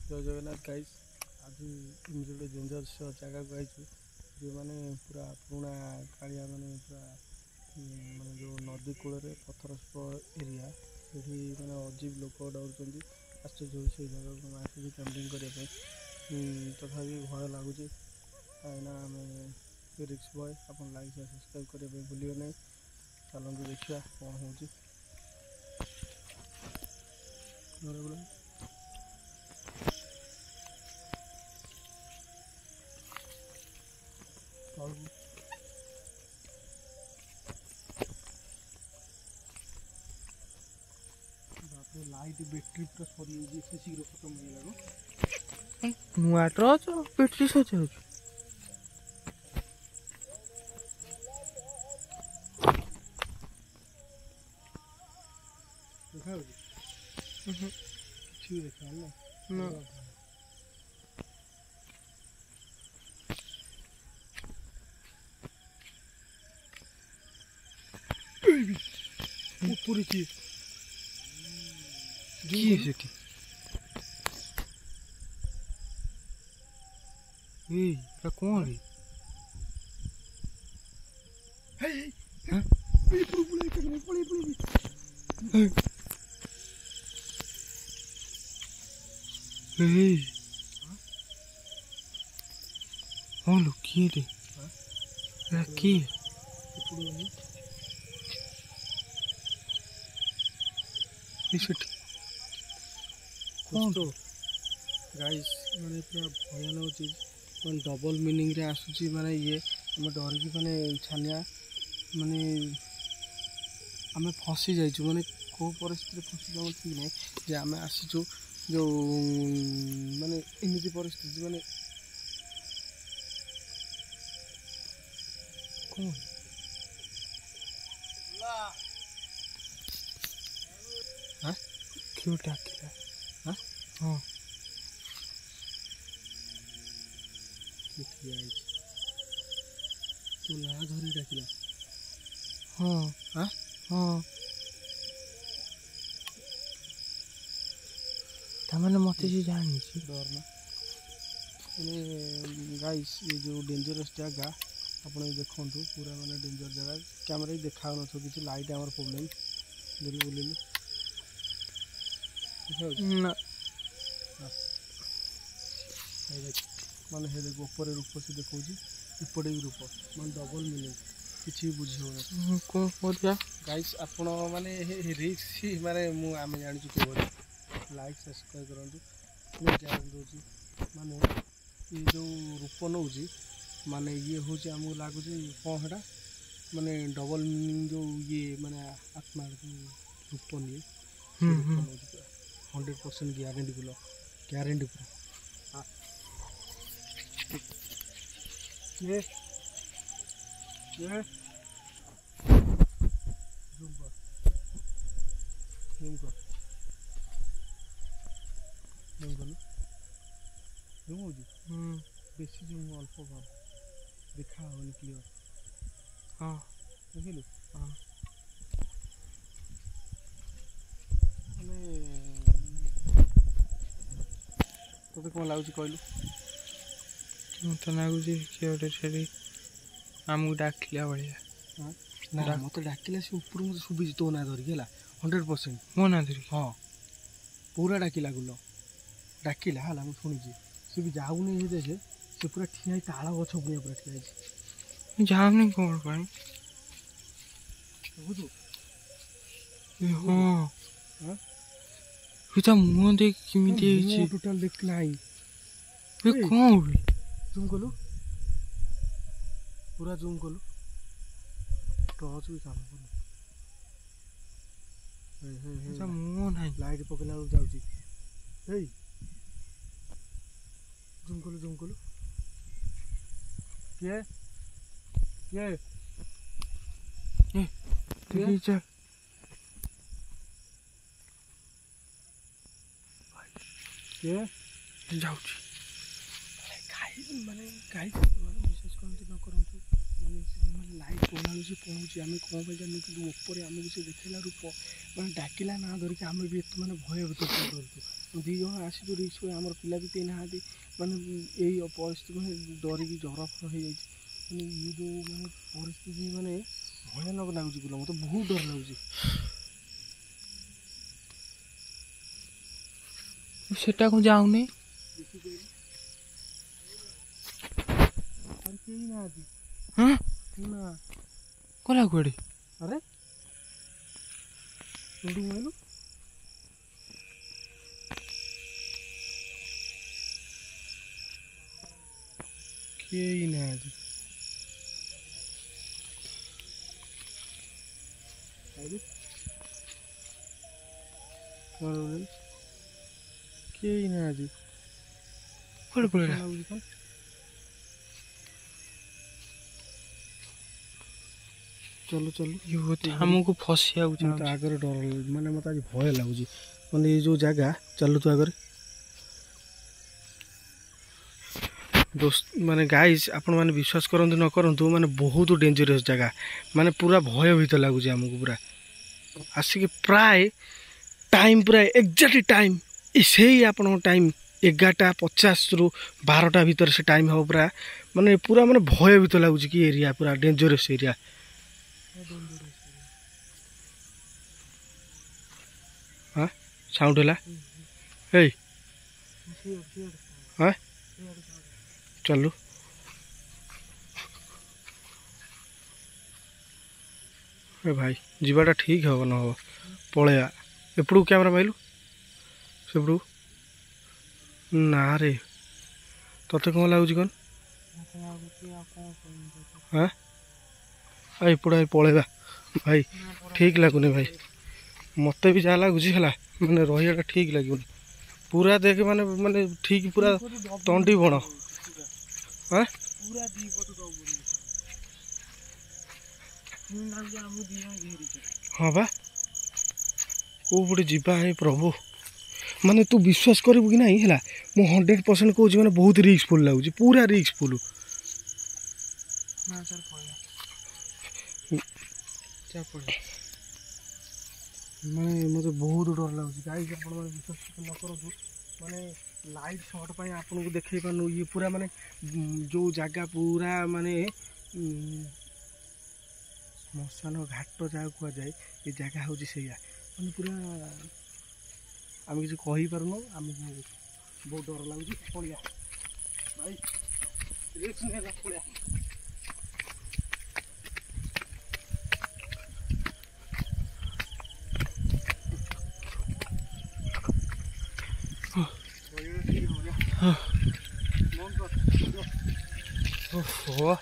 जय जगन्नाथ गाइस आज एमती गोटे डेंजरस जगह को आईचु जो मैंने पूरा पुराना कालिया माने पूरा माने जो नदी कूल पथर एरिया से मैंने अजीब लोक डर आश्चर्य से जगह को आसी कैंपिंग करने तथापि भय लगुच कहीं आम रिक्स बॉय आप लाइक सब्सक्राइब करने भूलिए ना चलते देखा कौन हो लाइट बैटरी पूरा सरी शीघ्र खत्म हो नुआ टर्च बैटरी सच देखा ना ऊपर की कौन लो किए कौन तो गाइस माने पूरा भयानक चीज माने डबल मीनिंग रे आसुची माने ये हम डर की माने छानिया माने आम फसी जाइछु माने को परिस्थिति फसी जाऊ ठीक नहीं जे आम आसीछु जो माने एमिति परिस्थिति माने कौन हाँ क्यों डाकिला हाँ हाँ तू ना धरी डाकिला हाँ हाँ हाँ तमने मत से जानी डर ना गाइस ये जो डेंजरस जगह आप देखु पूरा माने डेंजर जगह कैमेरा ही देखा कि लाइट आमर प्रोब्लेम धरी बुलेलु ना माने हे देख ऊपर रूप से देखा इपटे भी रूप माने डबल मीनिंग किसी बुझी हो गाइस आपण माने रिस्क ही माने मु आम जानी को लाइक सब्सक्राइब करूँ मैं जान दूसरी माने ये जो रूप नौ माने ये हूँ आमको लगुच कौन है माने डबल मीनिंग जो ये माने आत्मा रूप नहीं 100% ग्यारंटी बोलो ग्यारंटी पूरा ये जूम कर जूम कर जूम कर जूम हो बेसी जूम अल्प कर देखा होनी क्लियर हाँ देखिलु हाँ तोते कौन लगुच कहलु मत लगुच किए गोटे छेड़ी आमको डाकिला भाया ना मत डाकिला से ऊपर मत शुभी तो ना धरिक है 100% मो ना धरी हाँ पूरा डाकिला गुल डाकिला है मुझे शुणी सी भी जाऊनी देखे से पूरा ठिया ताल गछ पुआ पूरा ठिया जाऊनी कौन पाई बुझु हाँ मुह देख किमी टोटल देखला आई कौन भी जूम कलु पूरा जूम कलु टॉर्च भी काम कर मुह ना लाइट पकड़ा जाऊँगी जूम कलु किए किए देखिए किए जाऊँगी माने गाइस माने विशेष करते न करंतु ମାନେ ଲାଇଟ୍ ପଳାଉଛି ସେ ପଳାଉଛି ଆମେ କ'ଣ ପାଇଁ ଜାଣିନୁ କିନ୍ତୁ ଉପରେ ଆମକୁ ସେ ଦେଖେଇଲା ରୂପ ମାନେ ଡାକିଲା ନା ଧରିକି ଆମେ ବି ଏତେ ମାନେ ଭୟଭୀତ କରୁଛୁ। ଦୁଇ ଜଣ ଆସିଛୁ ରିକ୍ସ କରି ଆମର ପିଲା ବି କେହି ନାହାନ୍ତି ମାନେ ଏଇ ପରିସ୍ଥିତି ମାନେ ଡରିକି ଜ୍ୱର ଫର ହେଇଯାଇଛି ମାନେ ଇଏ ଯେଉଁ ମାନେ ପରିସ୍ଥିତି ମାନେ ଭୟାନକ ଲାଗୁଛି ପିଲା ମୋତେ ବହୁତ ଡର ଲାଗୁଛି। ସେଟା କ'ଣ ଯାଉନି କେହି ନାହାନ୍ତି ହଁ ନା ଗଲା କୁଆଡ଼େ? ଆରେ କୋଉଠୁ କହିଲୁ କେହି ନାହାନ୍ତି କେହି ନାହାନ୍ତି କୁଆଡ଼େ ପଳେଇଲା? ଚାଲୁ ଚାଲୁ ଆମକୁ ଫସିବାକୁ ମୋତେ ଚାହୁଁଛି। ଆଗରେ ଡର ମାନେ ମୋତେ ଆଜି ଭୟ ଲାଗୁଛି ମାନେ ଏଇ ଯେଉଁ ଜାଗା ଚାଲୁ ତୁ ଆଗରେ ମାନେ ଗାଇସ୍ ଆପଣମାନେ ବିଶ୍ୱାସ କରନ୍ତୁ ନ କରନ୍ତୁ ମାନେ ବହୁତ ଡେଞ୍ଜରିୟସ୍ ଜାଗା ମାନେ ପୁରା ଭୟଭୀତ ଲାଗୁଛି ଆମକୁ ପୁରା ଆସିକି ପ୍ରାୟ ଟାଇମ୍ ପୁରା ଏକ୍ଜାକ୍ଟ ଟାଇମ୍ ସେଇ ଆପଣଙ୍କ ଟାଇମ୍ 11:50ରୁ 12ଟା ଭିତରେ ସେ ଟାଇମ୍ ହେବ ପୁରା ମାନେ ଭୟଭୀତ ଲାଗୁଛି କି ଏରିଆ ପୁରା ଡେଞ୍ଜରିୟସ୍ ଏରିଆ। ହଁ ସାଉଣ୍ଡ ହେଲା ଏଇ ହଁ ଚାଲୁ ଏ ଭାଇ ଯିବାଟା ଠିକ୍ ହେବ ନ ହେବ ପଳେଇବା ଏପଟକୁ କ୍ୟାମେରା ମାଇଲୁ ସେପଟକୁ ନା ରେ ତତେ କ'ଣ ଲାଗୁଛି କ'ଣ ହଁ ଏପଟେ ପଳେଇବା ଭାଇ ଠିକ୍ ଲାଗୁନି ଭାଇ ମୋତେ ବି ଯାହା ଲାଗୁଛି ହେଲା ମାନେ ରହିବାଟା ଠିକ୍ ଲାଗିବନି ପୁରା ଦେଖେ ମାନେ ଠିକ୍ ପୁରା ତଣ୍ଡି ବଣ ହଁ ହଁ ବା କେଉଁ ପଟେ ଯିବା ହେ ପ୍ରଭୁ ମାନେ ତୁ ବିଶ୍ୱାସ କରିବୁ କି ନାହିଁ ହେଲା ମୁଁ 100% କହୁଛି ମାନେ ବହୁତ ରିସ୍କଫୁଲ୍ ଲାଗୁଛି ପୁରା ରିସ୍କଫୁଲ୍ ମାନେ ମୋତେ ବହୁତ ଡର ଲାଗୁଛି ଗାଇସ୍ ଆପଣମାନେ ବିଶ୍ୱାସ ନ କରନ୍ତୁ ମାନେ ଲାଇଟ୍ ସଟ୍ ପାଇଁ ଆପଣଙ୍କୁ ଦେଖେଇ ପାରୁନୁ ଇଏ ପୁରା ମାନେ ଯେଉଁ ଜାଗା ପୁରା ମାନେ ଶ୍ମଶାନ ଘାଟ ଯାହା କୁହାଯାଏ ଏ ଜାଗା ହେଉଛି ସେଇଆ ମାନେ ପୁରା ଆମେ କିଛି କହିପାରୁନୁ ଆମକୁ ବହୁତ ଡର ଲାଗୁଛି ପଳିଆ ଭାଇ ରିସ୍କ ନେଲା ପଳିଆ ଓହୋ